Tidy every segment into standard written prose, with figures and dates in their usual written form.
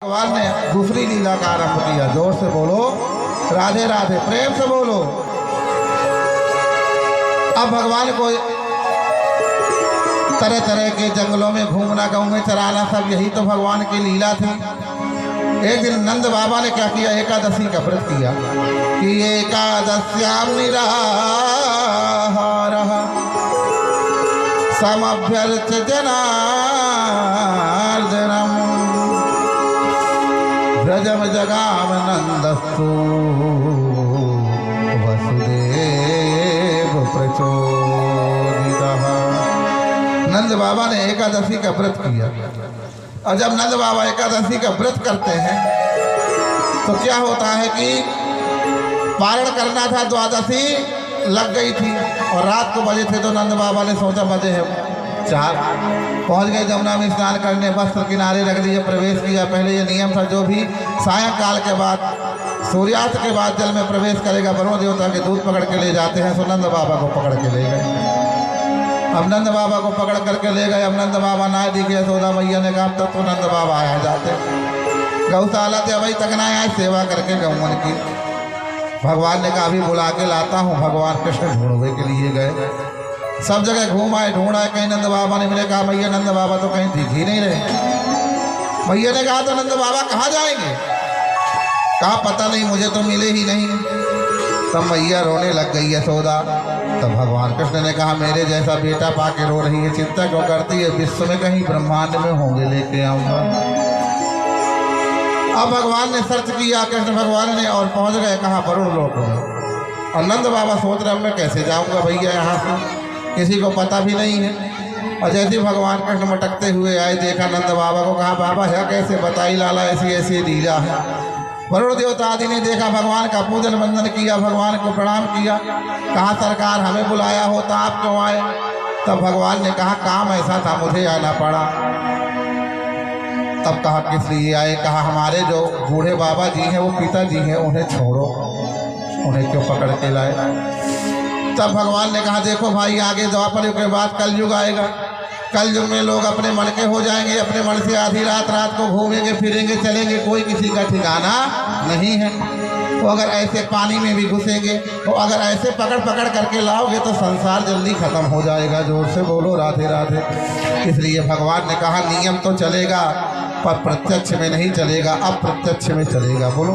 भगवान ने दूसरी लीला का आरंभ किया। जोर से बोलो राधे राधे, प्रेम से बोलो। अब भगवान को तरह तरह के जंगलों में घूमना, गाँव में चराना, सब यही तो भगवान की लीला थी। एक दिन नंद बाबा ने क्या किया, एकादशी का व्रत किया कि एकादश्याम निराहारः समभ्यर्च जनार्दनम् व्रजम जगाम नंदस्तु वसुदेव प्रचोदितः। नंद बाबा ने एकादशी का व्रत किया, और जब नंद बाबा एकादशी का व्रत करते हैं तो क्या होता है कि पारण करना था, द्वादशी लग गई थी और रात को बजे थे, तो नंद बाबा ने सोचा बजे है 4, पहुँच गए जमुना में स्नान करने, वस्त्र किनारे रख दिए, प्रवेश किया। पहले ये नियम था जो भी सायंकाल के बाद, सूर्यास्त के बाद जल में प्रवेश करेगा, वरुण देवता के दूध पकड़ के ले जाते हैं। तो नंद बाबा को पकड़ के ले गए। अब नंद बाबा को पकड़ करके ले गए। अब नंद बाबा ना दिखे, यशोदा मैया ने कहा तब तो नंद बाबा आया जाते, गौशाला थे अभी तक ना आए सेवा करके गौवन की। भगवान ने कहा अभी बुला के लाता हूँ। भगवान कृष्ण ढूंढने के लिए गए, सब जगह घूम आए, ढूंढा, कहीं नंद बाबा ने मिले। कहा मैया नंद बाबा तो कहीं दिख ही नहीं रहे। मैया ने कहा तो नंद बाबा कहाँ जाएंगे? कहा पता नहीं, मुझे तो मिले ही नहीं। तब मैया रोने लग गई यशोदा। तब भगवान कृष्ण ने कहा मेरे जैसा बेटा पाके रो रही है, चिंता क्यों करती है? विश्व में कहीं ब्रह्मांड में होंगे, लेके आऊंगा। अब भगवान ने सर्च किया, कृष्ण भगवान ने, और पहुंच गए कहाँ, वरुण लोक में। और नंद बाबा सोच रहे मैं कैसे जाऊंगा भैया यहाँ से, किसी को पता भी नहीं है। और जैसे भगवान कृष्ण मटकते हुए आए, देखा नंद बाबा को, कहा बाबा है कैसे, बताई लाला, ऐसी ऐसी लीला है। वरुण देवता आदि ने देखा, भगवान का पूजन वंदन किया, भगवान को प्रणाम किया। कहा सरकार हमें बुलाया होता, आप क्यों आए? तब भगवान ने कहा काम ऐसा था, मुझे आना पड़ा। तब कहा किस लिए आए? कहा हमारे जो बूढ़े बाबा जी हैं, वो पिताजी हैं, उन्हें छोड़ो, उन्हें क्यों पकड़ के लाए? तब भगवान ने कहा देखो भाई, आगे द्वापर युग के बाद कलयुग आएगा। कलयुग में लोग अपने मन के हो जाएंगे, अपने मन से आधी रात को घूमेंगे फिरेंगे चलेंगे, कोई किसी का ठिकाना नहीं है। तो अगर ऐसे पानी में भी घुसेंगे, तो अगर ऐसे पकड़ पकड़ करके लाओगे तो संसार जल्दी खत्म हो जाएगा। जोर से बोलो राधे राधे। इसलिए भगवान ने कहा नियम तो चलेगा पर प्रत्यक्ष में नहीं चलेगा, अप्रत्यक्ष में चलेगा। बोलो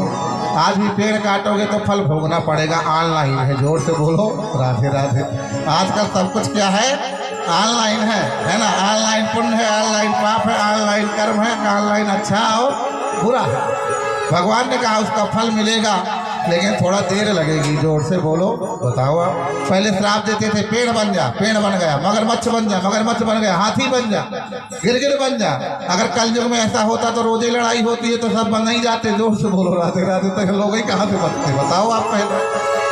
आज भी पेड़ काटोगे तो फल भोगना पड़ेगा, ऑनलाइन है। जोर से बोलो राधे राधे। आजकल सब कुछ क्या है, ऑनलाइन है ना। ऑनलाइन पुण्य है, ऑनलाइन पाप है, ऑनलाइन कर्म है, ऑनलाइन अच्छा और बुरा है। भगवान ने कहा उसका फल मिलेगा, लेकिन थोड़ा देर लगेगी। जोर से बोलो बताओ आप। पहले श्राप देते थे पेड़ बन जा, पेड़ बन गया, मगरमच्छ बन जा, मगरमच्छ बन गया, हाथी बन जा, गिरगिट बन जा। अगर कलयुग में ऐसा होता तो रोजे लड़ाई होती है तो सब बन नहीं जाते। जोर से बोलो राधे राधे। तो लोग ही कहाँ से बनते बताओ आप पहले।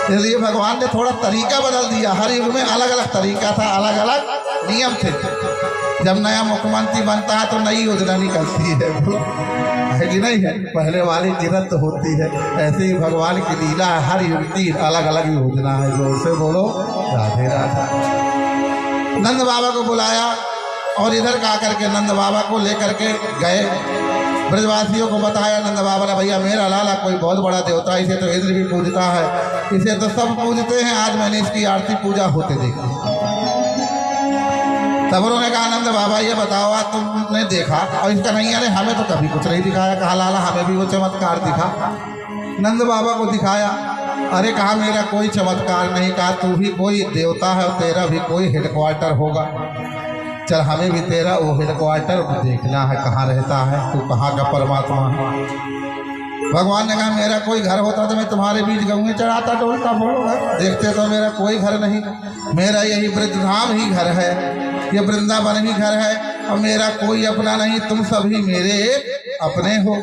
इसलिए भगवान ने थोड़ा तरीका बदल दिया। हर युग में अलग अलग तरीका था, अलग अलग नियम थे। जब नया मुख्यमंत्री बनता है तो नई योजना निकलती है कि नहीं है, पहले वाली निरंत होती है। ऐसे ही भगवान की लीला है, हर युग की अलग अलग योजना है। जोर से बोलो राधे राधे। नंद बाबा को बुलाया और इधर का करके नंद बाबा को लेकर के गए, ब्रजवासियों को बताया। नंद बाबा ने भैया मेरा लाला कोई बहुत बड़ा देवता, इसे तो इंद्र भी पूजता है, इसे तो सब पूजते हैं, आज मैंने इसकी आरती पूजा होते देखी। तब उन्होंने कहा नंद बाबा ये बताओ आज तुमने देखा, और इसका नैया ने हमें तो कभी कुछ नहीं दिखाया। कहा लाला हमें भी वो चमत्कार दिखा। नंद बाबा को दिखाया। अरे कहा मेरा कोई चमत्कार नहीं। कहा तू भी कोई देवता है और तेरा भी कोई हेडक्वार्टर होगा, चल हमें भी तेरा वो हेडक्वार्टर देखना है, कहाँ रहता है तू, कहाँ का परमात्मा है। भगवान ने कहा मेरा कोई घर होता तो मैं तुम्हारे बीच गऊँ चढ़ाता डोलता। बोलो देखते तो मेरा कोई घर नहीं, मेरा यही ब्रजधाम ही घर है, ये वृंदावन ही घर है, और मेरा कोई अपना नहीं, तुम सभी मेरे अपने हो।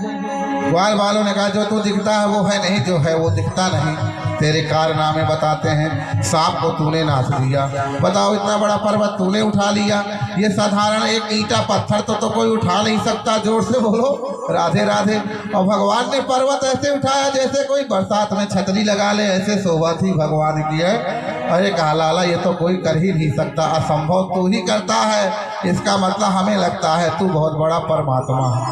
ग्वाल वालों ने कहा जो तू दिखता है वो है नहीं, जो है वो दिखता नहीं। तेरे कारनामे बताते हैं, सांप को तूने नाच दिया, बताओ इतना बड़ा पर्वत तूने उठा लिया, ये साधारण एक ईंटा पत्थर तो कोई उठा नहीं सकता। जोर से बोलो राधे राधे। और भगवान ने पर्वत ऐसे उठाया जैसे कोई बरसात में छतरी लगा ले, ऐसे शोभा थी भगवान की है। अरे कहा लाला ये तो कोई कर ही नहीं सकता, असंभव तू ही करता है, इसका मतलब हमें लगता है तू बहुत बड़ा परमात्मा है।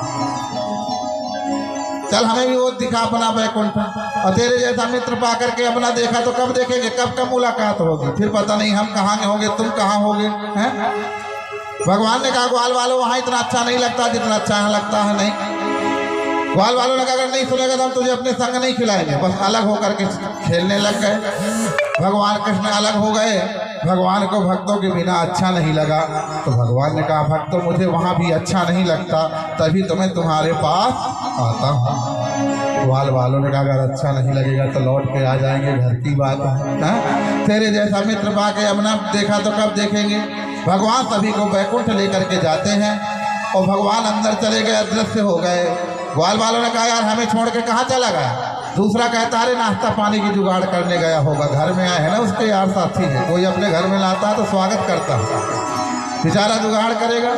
चल हमें भी वो दिखा अपना बैकुंठ। और तेरे जैसा मित्र पा करके अपना देखा तो कब देखेंगे, कब कब मुलाकात होगी, फिर पता नहीं हम कहाँ के होंगे, तुम कहाँ होगे हैं। भगवान ने कहा ग्वाल वालों वहाँ इतना अच्छा नहीं लगता जितना अच्छा यहाँ लगता है। नहीं, ग्वाल वालों ने कहा अगर नहीं सुनेगा तो हम तुझे अपने संग नहीं खिलाएंगे। बस अलग होकर के खेलने लग गए। भगवान कृष्ण अलग हो गए। भगवान को भक्तों के बिना अच्छा नहीं लगा, तो भगवान ने कहा भक्तों मुझे वहाँ भी अच्छा नहीं लगता, तभी तो मैं तुम्हारे पास आता हूँ। ग्वाल वालों ने कहा अगर अच्छा नहीं लगेगा तो लौट के आ जाएंगे, घर की बात है। तेरे जैसा मित्र पा के अब ना देखा तो कब देखेंगे। भगवान सभी को बैकुंठ लेकर के जाते हैं और भगवान अंदर चले गए, अदृश्य हो गए। ग्वाल वालों ने कहा यार हमें छोड़ के कहाँ चला गया। दूसरा कहता अरे नाश्ता पानी की जुगाड़ करने गया होगा, घर में आए हैं ना उसके यार साथी है, कोई अपने घर में लाता है तो स्वागत करता है, बेचारा जुगाड़ करेगा।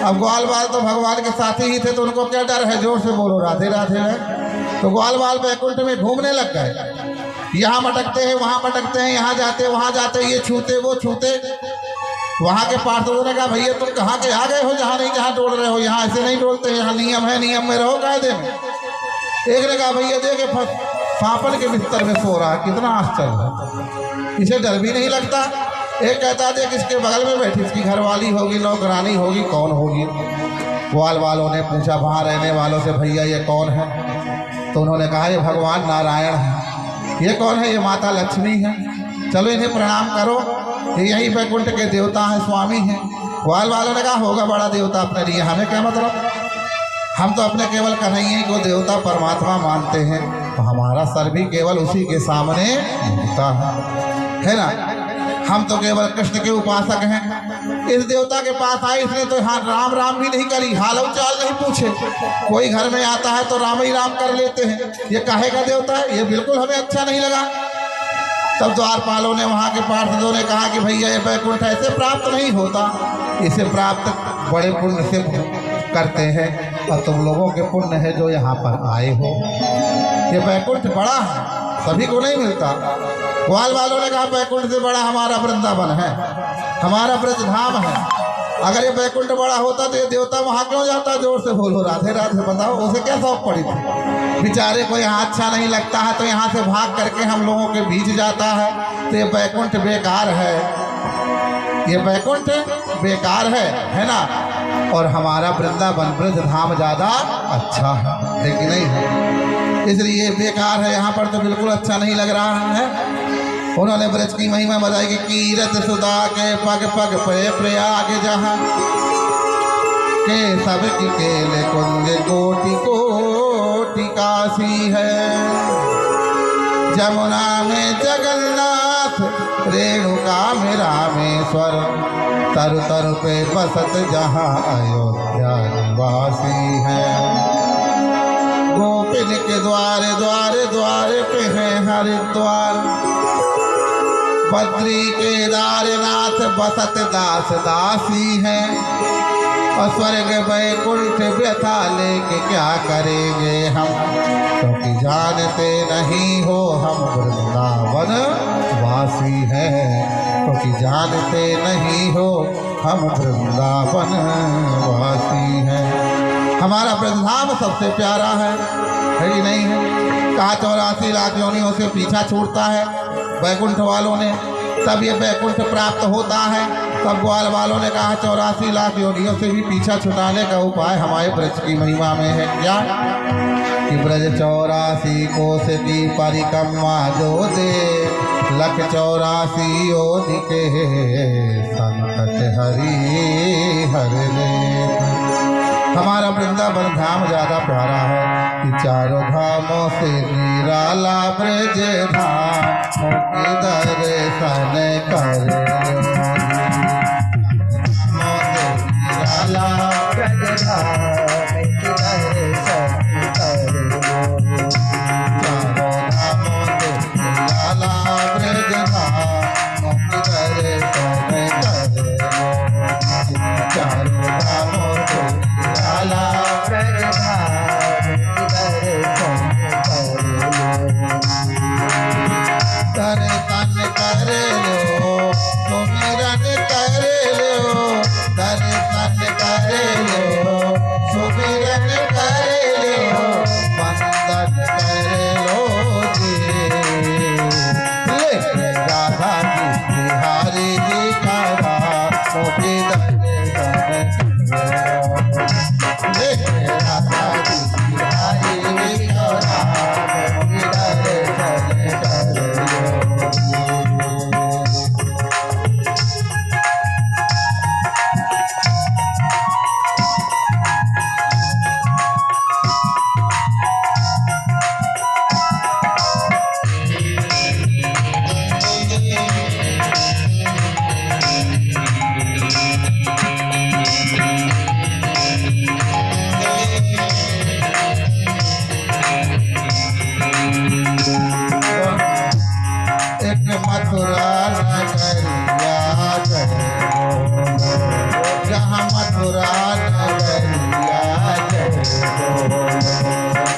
अब ग्वाल वाल तो भगवान के साथी ही थे तो उनको क्या डर है, जोर से बोलो राधे राधे है। तो ग्वाल वाल बैकुंठ में घूमने लग गए, यहाँ मटकते हैं वहाँ मटकते हैं, यहाँ जाते वहाँ जाते, ये छूते वो छूते। वहाँ के पार्षदों ने कहा भैया तुम कहाँ के आ गए हो, जहाँ नहीं जहाँ डोल रहे हो, यहाँ ऐसे नहीं डोलते, यहाँ नियम है, नियम में रहो कायदे में। एक ने कहा भैया देखे फापन के बिस्तर में सो रहा है, कितना आश्चर्य है, इसे डर भी नहीं लगता। एक कहता देख इसके बगल में बैठी इसकी घरवाली होगी, नौकरानी होगी, कौन होगी। ग्वाल वालों ने पूछा वहाँ रहने वालों से भैया ये कौन है, तो उन्होंने कहा ये भगवान नारायण है। ये कौन है, ये माता लक्ष्मी है, चलो इन्हें प्रणाम करो, ये यही बैकुंठ के देवता हैं, स्वामी हैं। ग्वाल वालों ने कहा होगा बड़ा देवता अपने लिए, हमें क्या मतलब, हम तो अपने केवल कन्हैया को देवता परमात्मा मानते हैं, तो हमारा सर भी केवल उसी के सामने झुकता है ना। हम तो केवल कृष्ण के उपासक हैं। इस देवता के पास आए, इसने तो हाँ राम राम भी नहीं करी, हाल चाल नहीं पूछे। कोई घर में आता है तो राम ही राम कर लेते हैं, ये काहे का देवता है, ये बिल्कुल हमें अच्छा नहीं लगा। तब द्वारपालों ने वहाँ के पार्षदों ने कहा कि भैया ये बैकुंठ ऐसे प्राप्त नहीं होता, इसे प्राप्त बड़े पुण्य से करते हैं, और तुम लोगों के पुण्य है जो यहाँ पर आए हो। ये बैकुंठ बड़ा है, सभी को नहीं मिलता। ग्वाल वालों ने कहा बैकुंठ से बड़ा हमारा वृंदावन है, हमारा ब्रजधाम है। अगर ये बैकुंठ बड़ा होता तो ये देवता वहाँ क्यों जाता, जोर से बोलो राधे राधे। बताओ उसे क्या शौक पड़ी थी, बेचारे को यहाँ अच्छा नहीं लगता है तो यहाँ से भाग करके हम लोगों के बीच जाता है। तो ये बैकुंठ बेकार है, ये बैकुंठ बेकार है ना। और हमारा वृंदावन ब्रजधाम ज़्यादा अच्छा है, लेकिन नहीं है, इसलिए बेकार है, यहाँ पर तो बिल्कुल अच्छा नहीं लग रहा है। उन्होंने ब्रज की महिमा बताई कि कीरत सुधा के पग पग पे प्रयाग जहाँ के सब की केले कुंज कोटि कोटि काशी है। जमुना में जगन्नाथ, रेणुका में रामेश्वर, तरु तरु पे बसत जहाँ अयोध्या निवासी है। गोपिन के द्वारे द्वारे द्वारे पे है हरिद्वार, बद्री केदारनाथ बसत दास दासी है। और स्वर्ग बैकुंठ व्यथा लेके क्या करेंगे हम, क्योंकि जानते नहीं हो हम वृंदावन वासी हैं, क्योंकि जानते नहीं हो हम वृंदावन वासी हैं। हमारा ब्रजधाम सबसे प्यारा है कि नहीं है। कहा 84 लाख योनियों से पीछा छूटता है बैकुंठ वालों ने, तब ये बैकुंठ प्राप्त होता है। तब ग्वाल वालों ने कहा 84 लाख योनियों से भी पीछा छुटाने का उपाय हमारे ब्रज की महिमा में है। क्या कि ब्रज 84 कोस की परिक्रमा जो दे, लख 84 योनि के संकट हरि हर रे। हमारा वृंदावन धाम ज़्यादा प्यारा है कि चारों धामों से निराला ब्रज धाम की दर्शन कर। निराला ब्रज धाम की दर्शन कर, चारों धामों से निराला ब्रज धाम की दर्शन कर, चारों धामों से निराला ब्रज धाम की दर्शन कर लो, सुमिरन कर लो, दर्शन कर लो,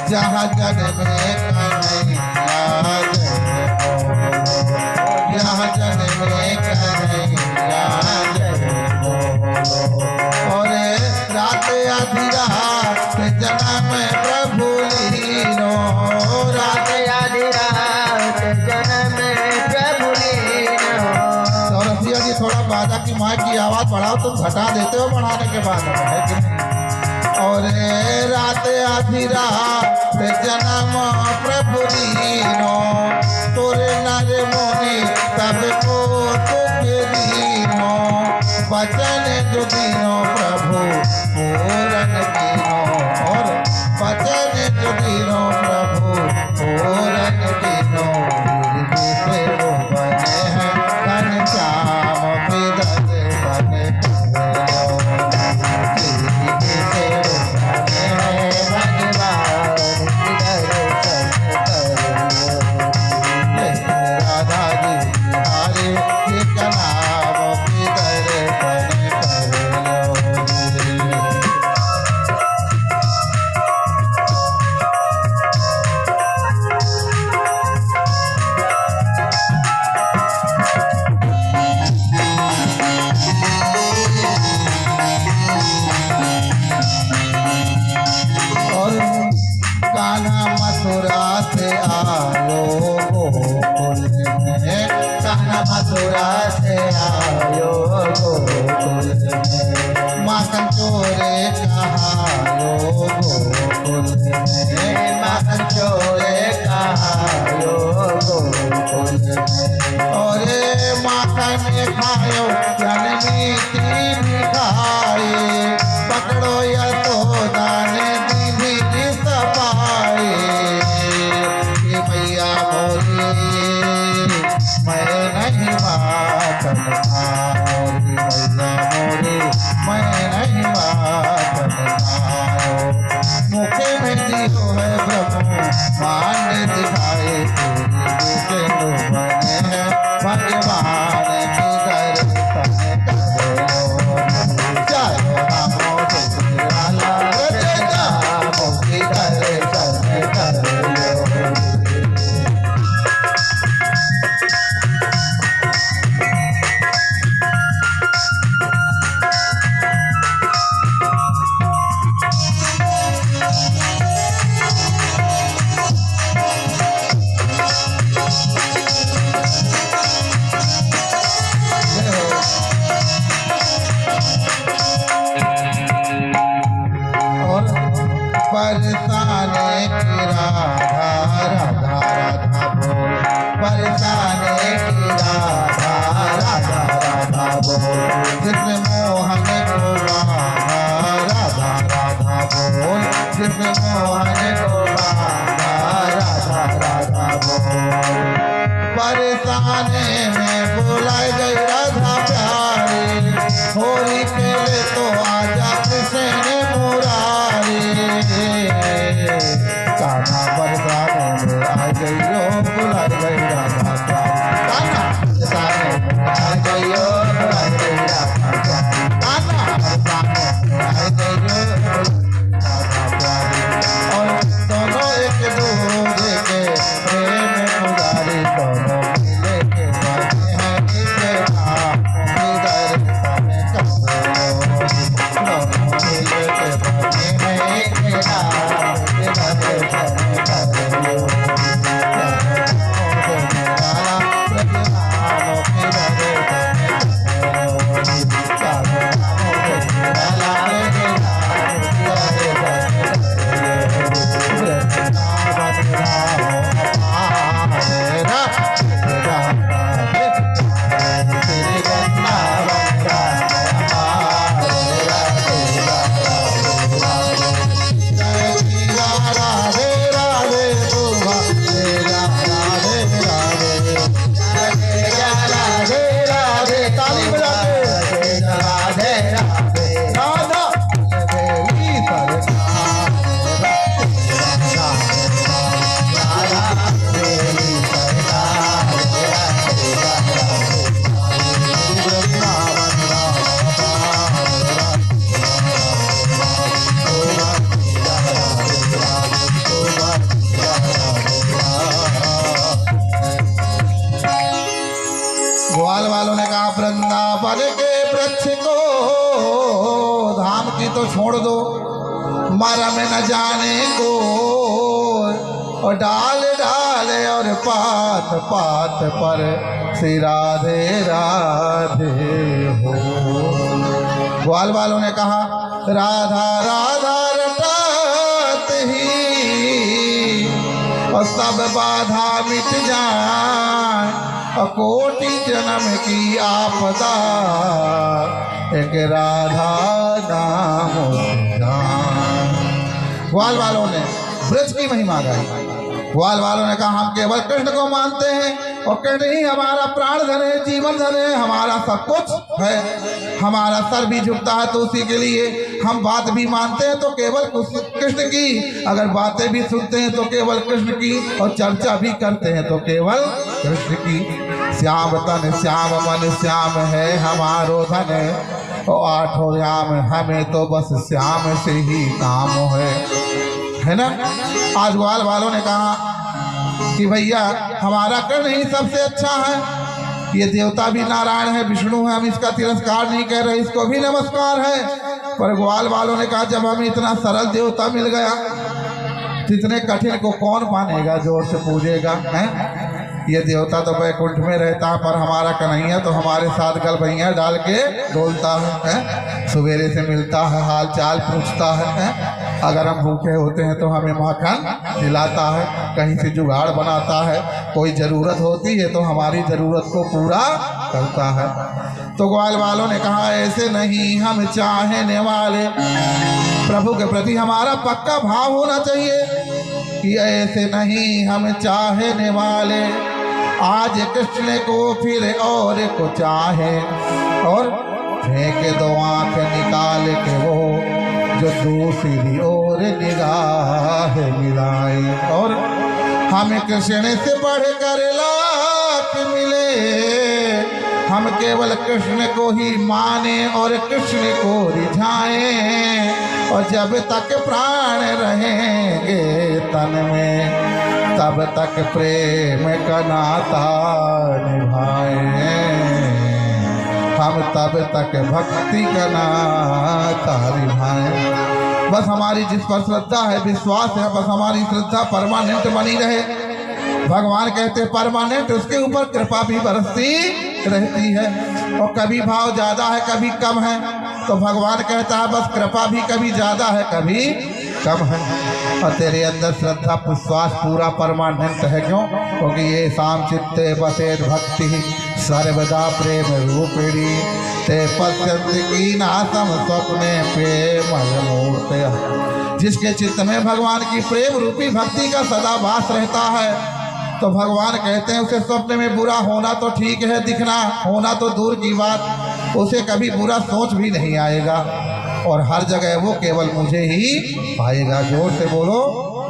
जहाँ जन्मे कन्हैया जय बोलो, जहाँ जन्मे कन्हैया जय बोलो। और रात आधी रात जन्म प्रभु लीनो, रात आधी रात जन्म प्रभु लीनो। सौरसिया जी थोड़ा बाजा की माँ की आवाज़ बढ़ाओ, तुम घटा देते हो बढ़ाने के बाद है कि नहीं। और रात आधी रात जन्म प्रभु दीनो, तोरे नर मोनी तब को तुझे दीनो, वचन जो दीनो प्रभु पूरन दीनो। और वचन जो दीनो प्रभु पूरन दीनो, से वो बने हैं धन श्याम बिदर बने मथुरा से आयो गोकुल में, कान्हा मथुरा से आयो गोकुल में, माखन चोरे कहायो गोकुल में, माखन चोरे कहायो गोकुल में। और माखन खायो मीठी भी खाए, पकड़ो या तो दाने दीदी सफाई। मैया बोली मैं नहीं मातन खाओ, मैया बोली मैं नहीं मातन खाओ। मुखे में दियो है ब्रह्म मान दिखाए, तेरे लोग बने हैं भगवान की दर्शन करो। चारो नामो लाला नामों की दर्शन करो। बरसाने की राधा राधा राधा बोल, बरसाने की राधा राधा राधा बोल, कृष्ण मोहन को राधा राधा राधा बोल, कृष्ण मोहन को राधा राधा राधा बोल। बरसाने में बुलाई गई राधा प्यारी, होली खेले तो आजा कृष्ण मुरारी। कान्हा बरसाने में आ गई हो बुलाई गई राधा प्यारी, कान्हा बरसाने में आ गई हो बुलाई गई राधा प्यारी, कान्हा बरसाने में आ गई हो राधा प्यारी। और दोनों एक दूसरे के प्रेम पुजारी, दोनों मिले के बने हैं इसे आँखों की दर्शन करो। दोनों मिले के बने हैं इसे आँखों की दर्शन करो। राधे राधे वृंदावन के वृक्ष को धाम की तो छोड़ दो, मरम न जाने को, और डाल डाल और पात पात पर श्री राधे राधे हो। ग्वाल वालों ने कहा राधा राधा रटात ही और सब बाधा मिट जाए, और कोटि जन्म की आपदा एक राधा नाम जान। ग्वाल वालों ने ब्रज की महिमा गाई। ग्वाल वालों ने कहा हम केवल कृष्ण को मानते हैं, और कृष्ण ही हमारा प्राण धन है, जीवन धन है, हमारा सब कुछ है। हमारा सर भी झुकता है तो उसी के लिए। हम बात भी मानते हैं तो केवल कृष्ण की, अगर बातें भी सुनते हैं तो केवल कृष्ण की, और चर्चा भी करते हैं तो केवल कृष्ण की। श्याम तन श्याम मन श्याम है हमारो धन, और आठों श्याम हमें तो बस श्याम से ही काम है ना। आज ग्वाल वालों ने कहा कि भैया हमारा कृष्ण ही सबसे अच्छा है। ये देवता भी नारायण है, विष्णु है, हम इसका तिरस्कार नहीं कर रहे, इसको भी नमस्कार है। पर ग्वाल वालों ने कहा जब हमें इतना सरल देवता मिल गया तो इतने कठिन को कौन मानेगा, जोर से पूजेगा है। ये देवता तो बैकुंठ में रहता है, पर हमारा कन्हैया तो हमारे साथ गलबैया डाल के डोलता है, सवेरे से मिलता है, हाल चाल पूछता है। अगर हम भूखे होते हैं तो हमें माखन खिलाता है, कहीं से जुगाड़ बनाता है, कोई ज़रूरत होती है तो हमारी ज़रूरत को पूरा करता है। तो ग्वाल वालों ने कहा ऐसे नहीं, हम चाहने वाले प्रभु के प्रति हमारा पक्का भाव होना चाहिए कि ऐसे नहीं, हम चाहने वाले आज कृष्ण को फिर और को चाहे, और फेंक दो आँख निकाल के वो जो दूसरी ओर निगाह मिलाए, और हमें कृष्ण से बढ़ कर लाख मिले, हम केवल कृष्ण को ही माने और कृष्ण को रिझाएं, और जब तक प्राण रहेंगे तन में तब तक प्रेम का नाता निभाएं, हम तब तक भक्ति का नाता निभाएं। बस हमारी जिस पर श्रद्धा है, विश्वास है, बस हमारी श्रद्धा परमानेंट बनी रहे। भगवान कहते परमानेंट, उसके ऊपर कृपा भी बरसती रहती है। और कभी भाव ज़्यादा है कभी कम है, तो भगवान कहता है बस कृपा भी कभी ज़्यादा है कभी कम है। और तेरे अंदर श्रद्धा विश्वास पूरा परमानेंट है। क्यों? क्योंकि ये शाम चित्ते बसेर भक्ति सर्वदा प्रेम रूपिणी, ते पश्यंत की नासम स्वप्ने प्रेम मूर्त। जिसके चित्त में भगवान की प्रेम रूपी भक्ति का सदा वास रहता है, तो भगवान कहते हैं उसे स्वप्न में बुरा होना तो ठीक है, दिखना होना तो दूर की बात, उसे कभी बुरा सोच भी नहीं आएगा, और हर जगह वो केवल मुझे ही पाएगा। जोर से बोलो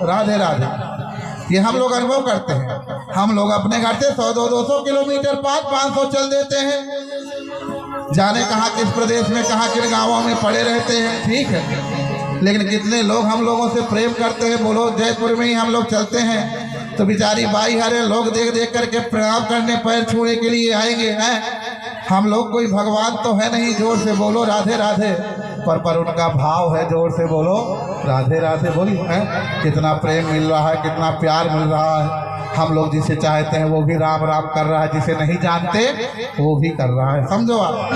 राधे राधे। ये हम लोग अनुभव करते हैं। हम लोग अपने घर से 100-200 किलोमीटर 500-500 चल देते हैं, जाने कहाँ किस प्रदेश में कहाँ किन गाँवों में पड़े रहते हैं, ठीक है। लेकिन कितने लोग हम लोगों से प्रेम करते हैं। बोलो जयपुर में ही हम लोग चलते हैं तो बेचारी बाई हरे लोग देख देख करके प्रणाम करने पैर छूने के लिए आएंगे हैं। हम लोग कोई भगवान तो है नहीं, जोर से बोलो राधे राधे। पर उनका भाव है, जोर से बोलो राधे राधे। बोली है कितना प्रेम मिल रहा है, कितना प्यार मिल रहा है। हम लोग जिसे चाहते हैं वो भी राम राम कर रहा है, जिसे नहीं जानते वो भी कर रहा है। समझो आप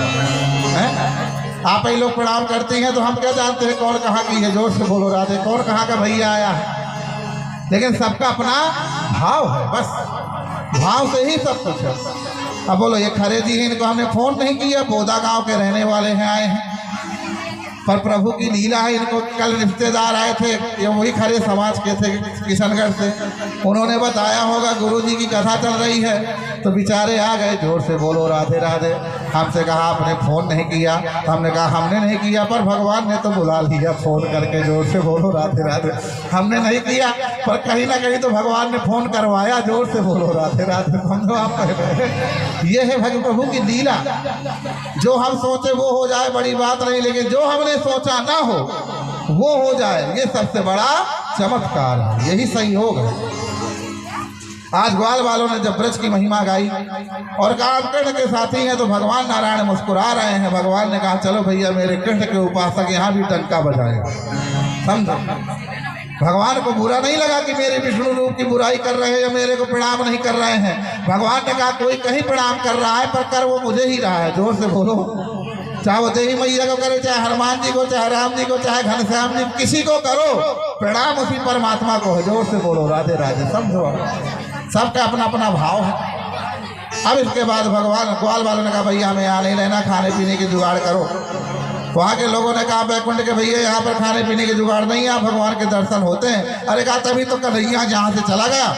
हैं, आप ही लोग प्रणाम करते हैं तो हम क्या जानते हैं कौन कहाँ की है। जोर से बोलो राधे, कौन कहाँ का भैया आया है। लेकिन सबका अपना भाव है, बस भाव से ही सब कुछ है। अब बोलो ये खरे जी हैं, इनको हमने फोन नहीं किया, बोदा गांव के रहने वाले हैं, आए हैं, पर प्रभु की लीला है। इनको कल रिश्तेदार आए थे, ये वही खरे समाज के थे किशनगढ़ से, उन्होंने बताया होगा गुरुजी की कथा चल रही है तो बेचारे आ गए। जोर से बोलो राधे राधे। हमसे कहा आपने फ़ोन नहीं किया, हमने कहा हमने नहीं किया, पर भगवान ने तो बुला लिया फ़ोन करके। जोर से बोलो राधे राधे। हमने नहीं किया पर कहीं ना कहीं तो भगवान ने फ़ोन करवाया। जोर से बोलो राधे राधे। समझो आप कह रहे हैं, ये है भगवान प्रभु की लीला। जो हम सोचे वो हो जाए बड़ी बात नहीं, लेकिन जो हमने सोचा ना हो वो हो जाए, ये सबसे बड़ा चमत्कार है, यही संयोग है। आज ग्वाल वालों ने जब ब्रज की महिमा गाई और कहा आप कृष्ण के साथी हैं, तो भगवान नारायण मुस्कुरा रहे हैं। भगवान ने कहा चलो भैया मेरे कृष्ण के उपासक यहाँ भी डंका बजाएगा। समझो, भगवान को बुरा नहीं लगा कि मेरे विष्णु रूप की बुराई कर रहे हैं या मेरे को प्रणाम नहीं कर रहे हैं। भगवान ने कहा कोई कहीं प्रणाम कर रहा है पर कर वो मुझे ही रहा है। जोर से बोलो, चाहे वो देवी मैया को करे, चाहे हनुमान जी को, चाहे राम जी को, चाहे घनश्याम जी, किसी को करो, प्रणाम उसी परमात्मा को है। जोर से बोलो राधे राधे। समझो, सबका अपना अपना भाव है। अब इसके बाद भगवान ग्वाल वालों ने कहा भैया हमें यहाँ नहीं रहना, खाने पीने की जुगाड़ करो। वहाँ के लोगों ने कहा बैकुंठ के भैया यहाँ पर खाने पीने की जुगाड़ नहीं है, भगवान के दर्शन होते हैं। अरे कहा तभी तो कन्हैया जहाँ से चला गया,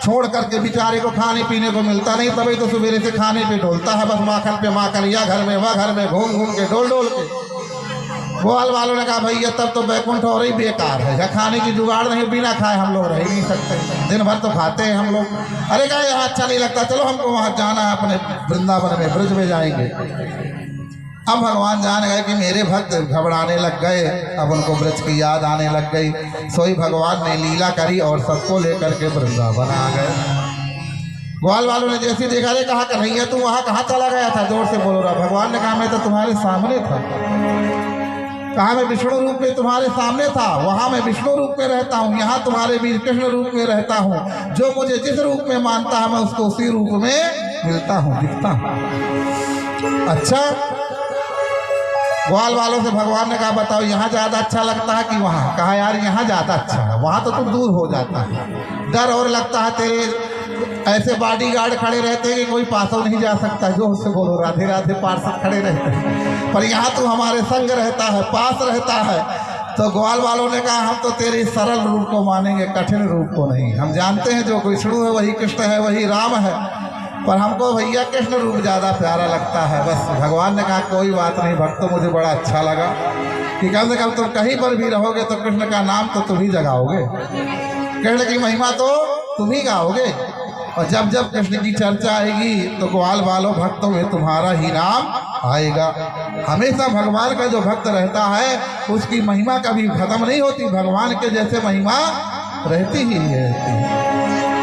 छोड़ करके बेचारे को खाने पीने को मिलता नहीं, तभी तो सवेरे से खाने पे डोलता है, बस माखन पे माखन, या घर में वह घर में घूम घूम के डोल डोल के। ग्वाल वालों ने कहा भैया तब तो बैकुंठ और ही बेकार है, या खाने की जुगाड़ नहीं, बिना खाए हम लोग रह ही नहीं सकते, दिन भर तो खाते हैं हम लोग। अरे कहा यहाँ अच्छा नहीं लगता, चलो हमको वहाँ जाना है, अपने वृंदावन में ब्रज में जाएंगे। अब भगवान जान गए कि मेरे भक्त घबराने लग गए, अब उनको ब्रज की याद आने लग गई। सोई भगवान ने लीला करी और सबको लेकर के वृंदावन आ गए। ग्वाल वालों ने जैसे देखा, रे कहा कन्हैया तू वहाँ कहाँ चला गया था? जोर से बोलो रहा। भगवान ने कहा मैं तो तुम्हारे सामने था। कहा मैं विष्णु रूप में तुम्हारे सामने था, वहाँ मैं विष्णु रूप में रहता हूँ, यहाँ तुम्हारे बीच कृष्ण रूप में रहता हूँ। जो मुझे जिस रूप में मानता है मैं उसको उसी रूप में मिलता हूँ, दिखता हूँ। अच्छा, ग्वाल वालों से भगवान ने कहा बताओ यहाँ ज़्यादा अच्छा लगता है कि वहाँ? कहा यार यहाँ ज़्यादा अच्छा है, वहाँ तो तुम दूर हो जाता है, डर और लगता है, तेरे ऐसे बॉडीगार्ड खड़े रहते हैं कि कोई पासों नहीं जा सकता। जो उससे बोलो राधे राधे, पार्षद खड़े रहते हैं, पर यहाँ तू हमारे संग रहता है, पास रहता है। तो ग्वाल वालों ने कहा हम तो तेरे सरल रूप को मानेंगे, कठिन रूप को नहीं। हम जानते हैं जो विष्णु है वही कृष्ण है, वही राम है, पर हमको भैया कृष्ण रूप ज़्यादा प्यारा लगता है। बस भगवान ने कहा कोई बात नहीं भक्तों, मुझे बड़ा अच्छा लगा कि कम से कम तुम कहीं पर भी रहोगे तो कृष्ण का नाम तो तुम ही जगाओगे, कृष्ण की महिमा तो तुम ही गाओगे, और जब जब कृष्ण की चर्चा आएगी तो ग्वाल वालों भक्तों में तुम्हारा ही नाम आएगा। हमेशा भगवान का जो भक्त रहता है उसकी महिमा कभी खत्म नहीं होती, भगवान के जैसे महिमा रहती ही रहती है।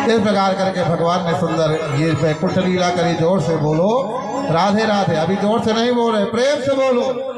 इस प्रकार करके भगवान ने सुंदर ये बैकुंठ लीला करी। जोर से बोलो राधे राधे। अभी जोर से नहीं बोल रहे, प्रेम से बोलो।